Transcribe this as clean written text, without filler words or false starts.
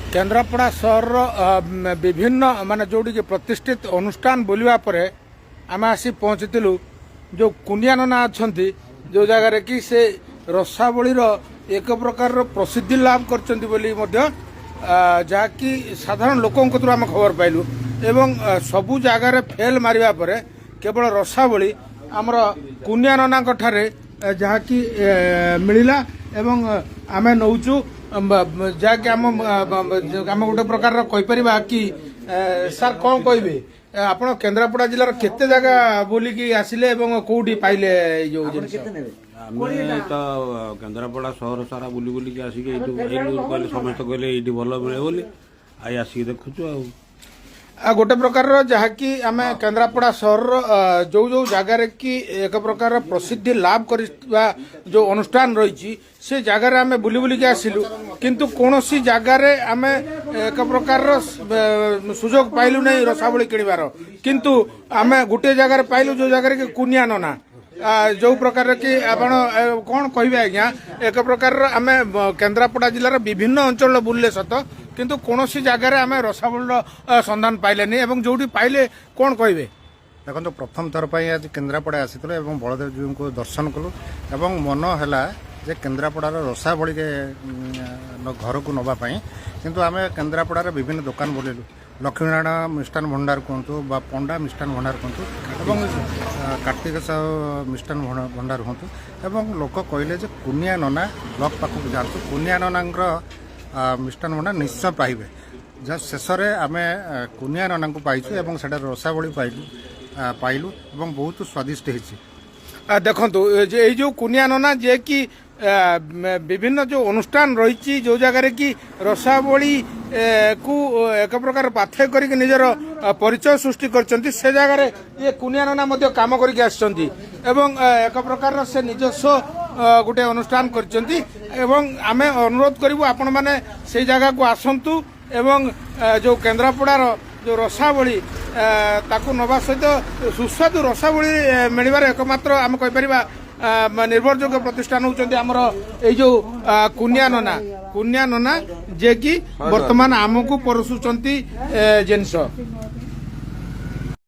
केन्द्रापड़ा सहर विभिन्न माने जोड़ी के प्रतिष्ठित अनुष्ठान बुलवा परे आम आसी पहुंचीलु जो कुनिया नना अच्छा जो जगार कि से रसावली एक प्रकार प्रसिद्धि लाभ कर जहाँकि साधारण लोकों आम खबर पाइलु एवं सबु जगार फेल मारिबा परे केवल रसावली आमर कुनिया नना जहाँकि मिलला एवं आमे नौचु जहाँकि आम गोटे प्रकार कहीपर कि सार कौन कहे आप केन्द्रापड़ा जिलार केते जगह बोलिकी आसिले एवं कौटी पाइले जो आमे तो केन्द्रापड़ा सहर सारा बुली बुलिकी आसिक कहले समस्त कहले ये भल मिले बोली आई आसिक देखुचु गोटे प्रकार जहाँकि आम केन्द्रापड़ा सहर जो जो जगार कि एक प्रकार प्रसिद्धि लाभ कर जो अनुष्ठान रही से जगार आम बुली बुलिकी आसिलु किंतु कौन सी जगार आम एक प्रकार सुजोग पाइलु नहीं रसावली किणवार किंतु आम गोटे जगार पाइलु जो जगार कि कुनिया नना जो प्रकार कि आपण कौन कहे आज्ञा एक प्रकार आम केन्द्रापड़ा जिलार विभिन्न अंचल बुलले सत किंतु कौन सी जगार आम रसावली संधान पाइलेनी एवं जोटी पाइले कौन कहे देखो तो प्रथम थर पर आज केन्द्रापड़ा आसी बलदेव जी को दर्शन कलु एवं मन है जे केन्द्रापड़ार रसावली के घर को नापी किंतु आम केन्द्रापड़ार विभिन्न दुकान बुलेलु लक्ष्मीनारायण मिष्टान भंडार कहतु बा पंडा मिष्टान भंडार कहतु एवं कार्तिक साहू मिष्टान भंडार कहतु एवं लोक कहले जे कुनिया नना ब्लक पाखक जातु कुनिया नना मिष्टान भंडार निश्चय पाइबे जहाँ शेष में आम कुनिया नना को पाइछु एवं से रसावली पाइलु एवं बहुत स्वादिष्ट होती देखु ये जो कुनिया नना जे कि विभिन्न जो अनुष्ठान रही जो जगार कि रसावली को एक प्रकार पाथय करके निजर परिचय सृष्टि करछंती से जगार ये कुनिया नना मध्य काम करके आछंती एवं एक प्रकार से निजस्व गोटे अनुष्ठान करछंती एवं आमे अनुरोध करिवु आपण माने से जगह को आसंतु एवं जो केन्द्रापड़ार जो रसावली ताकू नवा सहित सुस्वादु रसावली मिलबार एकमात्र आम कहीपर निर्भरयोग्य प्रतिष्ठान होउचंती हमर ए जो कुनिया नना जे कि वर्तमान आमको परसुचंती जिनस।